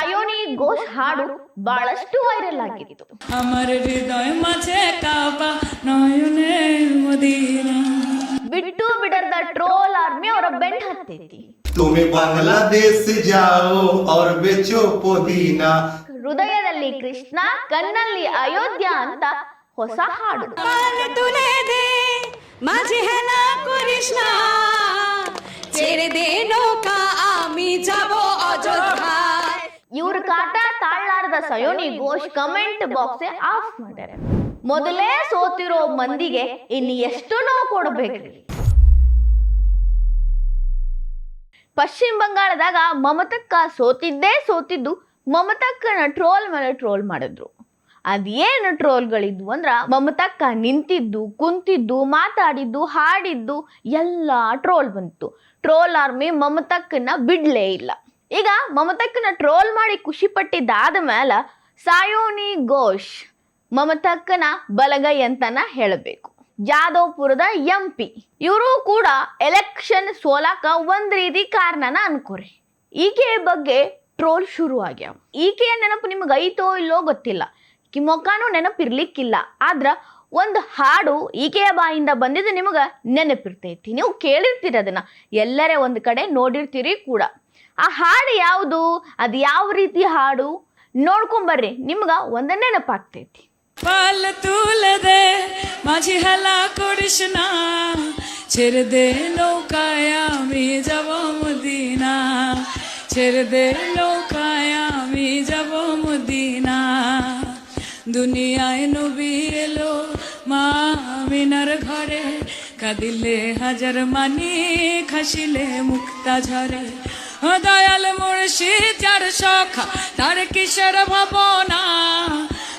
ಸಾಯೋನಿ ಘೋಷ್ ಹಾಡು ಬಹಳಷ್ಟು ವೈರಲ್ ಆಗಿತ್ತು. আমার হৃদয় মাঝে কাবা নয়নে মদিনা ಬಿಟ್ಟು ಬಿಡದ ಟ್ರೋಲ್ ಆರ್ಮಿ ಅವರ ಬೆಂಡ್ ಹತ್ತೈತಿ. तुम्हें बांग्लादेश जाओ और बेचो पुदीना. ಹೃದಯದಲ್ಲಿ ಕೃಷ್ಣ ಕಣ್ಣಲ್ಲಿ ಅಯೋಧ್ಯ ಅಂತ ಹೊಸ ಹಾಡು. তুলে দে মাঝে হেলা করিস না ছেড়ে দে নৌকা আমি যাব অযোধ্যায়. ಇವ್ರ ಕಾಟ ತಾಳ್ಲಾರದ ಸಯೋನಿ ಘೋಷ್ ಕಮೆಂಟ್ ಬಾಕ್ಸ್ ಆಫ್ ಮಾಡ್ಯಾರ. ಮೊದಲೇ ಸೋತಿರೋ ಮಂದಿಗೆ ಇನ್ನು ಎಷ್ಟು ನೋವು ಕೊಡ್ಬೇಕ್ರಿ. ಪಶ್ಚಿಮ ಬಂಗಾಳದಾಗ ಮಮತಕ್ಕ ಸೋತಿದ್ದು ಮಮತಕ್ಕನ ಟ್ರೋಲ್ ಮೇಲೆ ಟ್ರೋಲ್ ಮಾಡಿದ್ರು. ಅದೇನು ಟ್ರೋಲ್ಗಳಿದ್ವು ಅಂದ್ರ ಮಮತಕ್ಕ ನಿಂತಿದ್ದು ಕುಂತಿದ್ದು ಮಾತಾಡಿದ್ದು ಹಾಡಿದ್ದು ಎಲ್ಲ ಟ್ರೋಲ್ ಬಂತು. ಟ್ರೋಲ್ ಆರ್ಮಿ ಮಮತಕ್ಕನ ಬಿಡ್ಲೇ ಇಲ್ಲ. ಈಗ ಮಮತಕ್ಕನ ಟ್ರೋಲ್ ಮಾಡಿ ಖುಷಿ ಪಟ್ಟಿದ್ದಾದ ಮೇಲೆ ಸಾಯೋನಿ ಘೋಷ್ ಮಮತಕ್ಕನ ಬಲಗೈ ಅಂತನ ಹೇಳಬೇಕು. ಜಾದವ್ಪುರದ MP ಇವರು ಕೂಡ ಎಲೆಕ್ಷನ್ ಸೋಲಾಕ ಒಂದ್ ರೀತಿ ಕಾರಣನ ಅನ್ಕೋರಿ. ಈಕೆಯ ಬಗ್ಗೆ ಟ್ರೋಲ್ ಶುರು ಆಗ್ಯಾವ. ಈಕೆಯ ನೆನಪು ನಿಮ್ಗೆ ಐತೋ ಇಲ್ಲೋ ಗೊತ್ತಿಲ್ಲ, ಮೊಕ್ಕಾನು ನೆನಪಿರ್ಲಿಕ್ಕಿಲ್ಲ. ಆದ್ರ ಒಂದು ಹಾಡು ಈಕೆಯ ಬಾಯಿಂದ ಬಂದಿದ್ದು ನಿಮಗೆ ನೆನಪಿರ್ತೈತಿ, ನೀವು ಕೇಳಿರ್ತೀರಿ, ಅದನ್ನ ಎಲ್ಲರೇ ಒಂದು ಕಡೆ ನೋಡಿರ್ತೀರಿ ಕೂಡ. ಆ ಹಾಡು ಯಾವುದು, ಅದು ಯಾವ ರೀತಿ ಹಾಡು ನೋಡ್ಕೊಂಬರ್ರಿ, ನಿಮ್ಗ ಒಂದು ನೆನಪಾಗ್ತೈತಿ. পাল তুলে দে মাঝি হেলা করিস না ছেড়ে দে নৌকায় আমি যাব মদিনা ছেড়ে দে নৌকায় আমি যাব মদিনা দুনিয়ায় নবী এলো মা আমিনার ঘরে কাঁদিলে হাজার মানি খাসিলে মুক্তা ঝরে ও দয়াল মুর্শিদ যার সখা তার কিশোর ভাবনা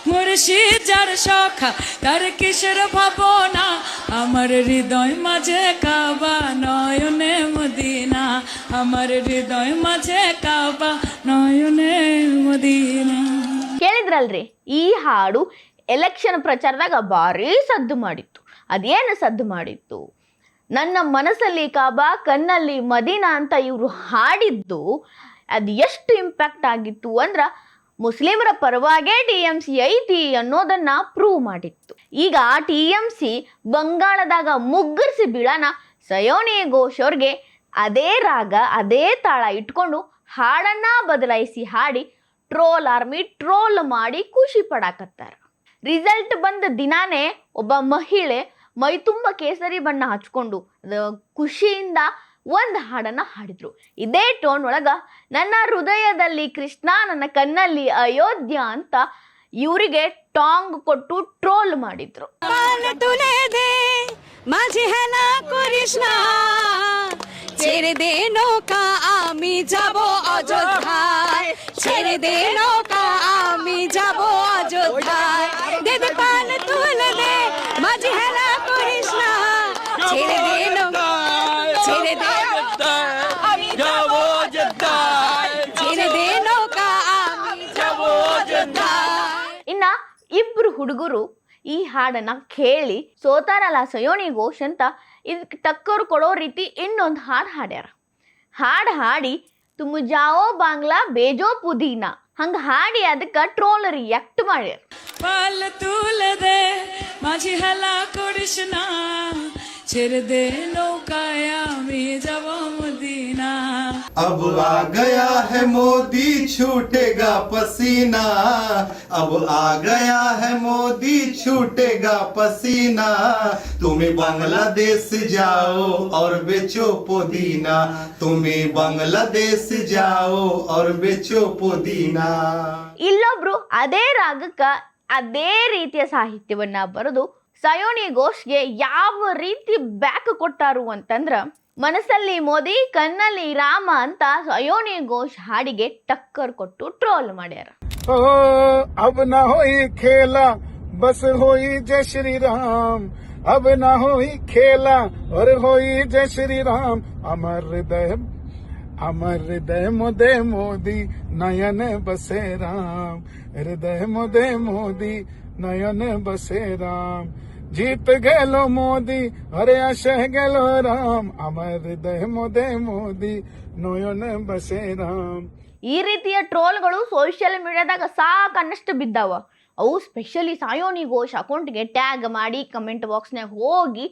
মুর্শিদ যার সখা তার কিশোর ভাবনা আমার হৃদয় মাঝে কাবা নয়নে মদিনা আমার হৃদয় মাঝে কাবা নয়নে মদিনা. ಕೇಳಿದ್ರಲ್ರಿ, ಈ ಹಾಡು ಎಲೆಕ್ಷನ್ ಪ್ರಚಾರದಾಗ ಭಾರಿ ಸದ್ದು ಮಾಡಿತ್ತು. ಅದೇನು ಸದ್ದು ಮಾಡಿತ್ತು, ನನ್ನ ಮನಸ್ಸಲ್ಲಿ ಕಾಬಾ ಕಣ್ಣಲ್ಲಿ ಮದೀನಾ ಅಂತ ಇವರು ಹಾಡಿದ್ದು ಅದು ಎಷ್ಟು ಇಂಪ್ಯಾಕ್ಟ್ ಆಗಿತ್ತು ಅಂದ್ರ ಮುಸ್ಲಿಮರ ಪರವಾಗೇ TMC ಐತಿ ಅನ್ನೋದನ್ನ ಪ್ರೂವ್ ಮಾಡಿತ್ತು. ಈಗ TMC ಬಂಗಾಳದಾಗ ಮುಗ್ಗರಿಸಿ ಬೀಳಾನ ಸಯೋನಿ ಘೋಷ್ ಅವ್ರಿಗೆ ಅದೇ ರಾಗ ಅದೇ ತಾಳ ಇಟ್ಕೊಂಡು ಹಾಡನ್ನ ಬದಲಾಯಿಸಿ ಹಾಡಿ ಟ್ರೋಲ್ ಆರ್ಮಿ ಟ್ರೋಲ್ ಮಾಡಿ ಖುಷಿ ಪಡಾಕತ್ತಾರ. ರಿಸಲ್ಟ್ ಬಂದ ದಿನಾನೇ ಒಬ್ಬ ಮಹಿಳೆ ಮೈ ತುಂಬ ಕೇಸರಿ ಬಣ್ಣ ಹಚ್ಕೊಂಡು ಖುಷಿಯಿಂದ ಒಂದು ಹಾಡನ್ನ ಹಾಡಿದ್ರು. ಇದೇ ಟೋನ್ ಒಳಗ ನನ್ನ ಹೃದಯದಲ್ಲಿ ಕೃಷ್ಣ ನನ್ನ ಕಣ್ಣಲ್ಲಿ ಅಯೋಧ್ಯ ಅಂತ ಇವರಿಗೆ ಟಾಂಗ್ ಕೊಟ್ಟು ಟ್ರೋಲ್ ಮಾಡಿದ್ರು. মাঝে হেলা করিস না ছেড়ে দে নৌকা আমি যাব অযোধ্যায় ছেড়ে দে নৌকা আমি যাব অযোধ্যায় দে দে পাল তুলে দে মাঝে হেলা করিস না ছেড়ে দে নৌকা ছেড়ে দে আমি যাব অযোধ্যায় ছেড়ে দে নৌকা আমি যাব অযোধ্যায়. ಇನ್ನ ಇಬ್ರು ಹುಡುಗರು ಈ ಹಾಡನ್ನ ಕೇಳಿ ಸೋತಾರಲ್ಲ ಸಯೋನಿ ಘೋಷ್ ಅಂತ ಇದಕ್ಕೆ ಟಕ್ಕರು ಕೊಡೋ ರೀತಿ ಇನ್ನೊಂದು ಹಾಡು ಹಾಡ್ಯಾರ. ಹಾಡಿ ತುಮ್ ಜಾವೋ ಬಾಂಗ್ಲಾ ಬೇಜೋ ಪುದೀನಾ ಹಂಗ ಹಾಡಿ ಅದಕ್ಕೆ ಟ್ರೋಲ್ ರಿಯಾಕ್ಟ್ ಮಾಡ್ಯಾರ. পাল তুলে দে মাঝি হেলা করিস না ছেড়ে দে নৌকায় আমি যাব মদিনা. अब आ गया है मोदी छूटेगा पसीना. अब आ गया है मोदी छूटेगा पसीना. तुम्हें बांग्लादेश जाओ और बेचो पुदीना. तुम्हें बांग्लादेश जाओ और बेचो पुदीना. ಇಲ್ಲೊಬ್ರು ಅದೇ ರಾಗಕ್ಕ ಅದೇ ರೀತಿಯ ಸಾಹಿತ್ಯವನ್ನ ಬರೆದು ಸಯೋನಿ ಘೋಷ್ಗೆ ಯಾವ ರೀತಿ ಬ್ಯಾಕ್ ಕೊಟ್ಟಾರು ಅಂತಂದ್ರ ಮನಸ್ಸಲ್ಲಿ ಮೋದಿ ಕಣ್ಣಲ್ಲಿ ರಾಮ ಅಂತ ಸಯೋನಿ ಘೋಷ್ ಹಾಡಿಗೆ ಟಕ್ಕರ್ ಕೊಟ್ಟು ಟ್ರೋಲ್ ಮಾಡ್ಯಾರ. अब न होई खेला बस होई जय श्री राम. अब न होई खेला और होई जय श्री राम. अमर हृदय मोदे मोदी नयन बसे राम. हृदय मोदे मोदी नयन बसे राम. जीत गेलो मोदी अरे आशा गेलो राम. अमर हृदय मोदे मोदी नयन बसे राम. ಈ ರೀತಿಯ ಟ್ರೋಲ್ಗಳು ಸೋಷಿಯಲ್ ಮೀಡಿಯಾದಾಗ ಸಾಕನ್ನಷ್ಟು ಬಿದ್ದಾವ. ಅವು ಸ್ಪೆಷಲಿ ಸಾಯೋನಿ ಘೋಷ್ ಅಕೌಂಟ್ಗೆ ಟ್ಯಾಗ್ ಮಾಡಿ ಕಮೆಂಟ್ ಬಾಕ್ಸ್ನಾಗ ಹೋಗಿ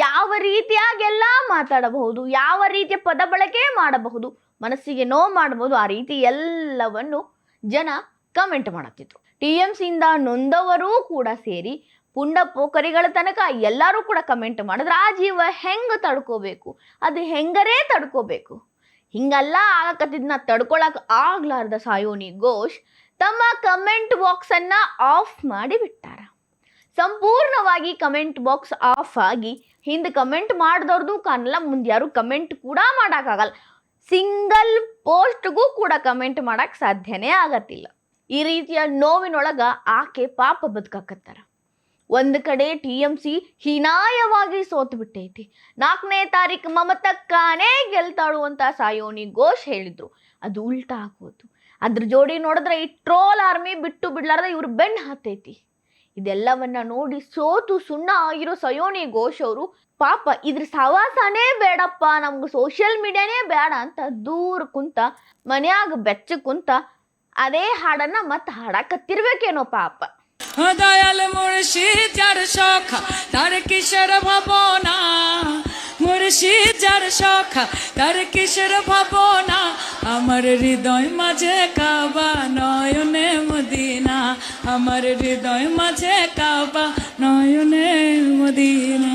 ಯಾವ ರೀತಿಯಾಗೆಲ್ಲ ಮಾತಾಡಬಹುದು, ಯಾವ ರೀತಿಯ ಪದ ಬಳಕೆ ಮಾಡಬಹುದು, ಮನಸ್ಸಿಗೆ ನೋವು ಮಾಡಬಹುದು, ಆ ರೀತಿ ಎಲ್ಲವನ್ನು ಜನ ಕಮೆಂಟ್ ಮಾಡತ್ತಿದ್ರು. TMCಯಿಂದ ನೊಂದವರೂ ಕೂಡ ಸೇರಿ ಪುಂಡ ಪೋಖರಿಗಳ ತನಕ ಎಲ್ಲರೂ ಕೂಡ ಕಮೆಂಟ್ ಮಾಡಿದ್ರೆ ಆ ಜೀವ ಹೆಂಗೆ ತಡ್ಕೋಬೇಕು, ಅದು ಹೆಂಗರೇ ತಡ್ಕೋಬೇಕು. ಹಿಂಗೆಲ್ಲ ಆಗಕತ್ತಿದ್ನ ತಡ್ಕೊಳಕ್ ಆಗ್ಲಾರ್ದ ಸಾಯೋನಿ ಘೋಷ್ ತಮ್ಮ ಕಮೆಂಟ್ ಬಾಕ್ಸನ್ನು ಆಫ್ ಮಾಡಿ ಬಿಟ್ಟಾರ. ಸಂಪೂರ್ಣವಾಗಿ ಕಮೆಂಟ್ ಬಾಕ್ಸ್ ಆಫ್ ಆಗಿ ಹಿಂದೆ ಕಮೆಂಟ್ ಮಾಡಿದವ್ರದ್ದು ಕಾಣಲ್ಲ, ಮುಂದೆ ಯಾರು ಕಮೆಂಟ್ ಕೂಡ ಮಾಡೋಕ್ಕಾಗಲ್ಲ. ಸಿಂಗಲ್ ಪೋಸ್ಟ್ಗೂ ಕೂಡ ಕಮೆಂಟ್ ಮಾಡೋಕ್ಕೆ ಸಾಧ್ಯನೇ ಆಗತ್ತಿಲ್ಲ. ಈ ರೀತಿಯ ನೋವಿನೊಳಗ ಆಕೆ ಪಾಪ ಬದುಕಾಕತ್ತಾರ. ಒಂದು ಕಡೆ TMC ಹೀನಾಯವಾಗಿ ಸೋತು ಬಿಟ್ಟೈತಿ. 4ನೇ ತಾರೀಕು ಮಮತಕ್ಕನೇ ಗೆಲ್ತಾಳು ಅಂತ ಸಾಯೋನಿ ಘೋಷ್ ಹೇಳಿದ್ರು. ಅದು ಉಲ್ಟಾ ಆಗೋದು. ಅದ್ರ ಜೋಡಿ ನೋಡಿದ್ರೆ ಈ ಟ್ರೋಲ್ ಆರ್ಮಿ ಬಿಟ್ಟು ಬಿಡ್ಲಾರ್ದ ಇವ್ರು ಬೆನ್ನು ಹತ್ತೈತಿ. ಇದೆಲ್ಲವನ್ನ ನೋಡಿ ಸೋತು ಸುಣ್ಣ ಆಗಿರೋ ಸಾಯೋನಿ ಘೋಷ್ ಅವರು ಪಾಪ ಇದ್ರ ಸವಾಸನೇ ಬೇಡಪ್ಪ, ನಮ್ಗೆ ಸೋಷಿಯಲ್ ಮೀಡಿಯಾನೇ ಬೇಡ ಅಂತ ದೂರ ಕುಂತ ಮನ್ಯಾಗ ಬೆಚ್ಚ ಕುಂತ ಅದೇ ಹಾಡನ್ನ ಮತ್ತೆ ಹಾಡಕತ್ತಿರ್ಬೇಕೇನೋ ಪಾಪ. দয়াল মুর্শিদ যার সখা তার কিশোর ভাবনা, মুর্শিদ যার সখা তার কিশোর ভাবনা, আমার হৃদয় মাঝে কাবা নয়নে মদিনা, আমার হৃদয় মাঝে কাবা নয়নে মদিনা।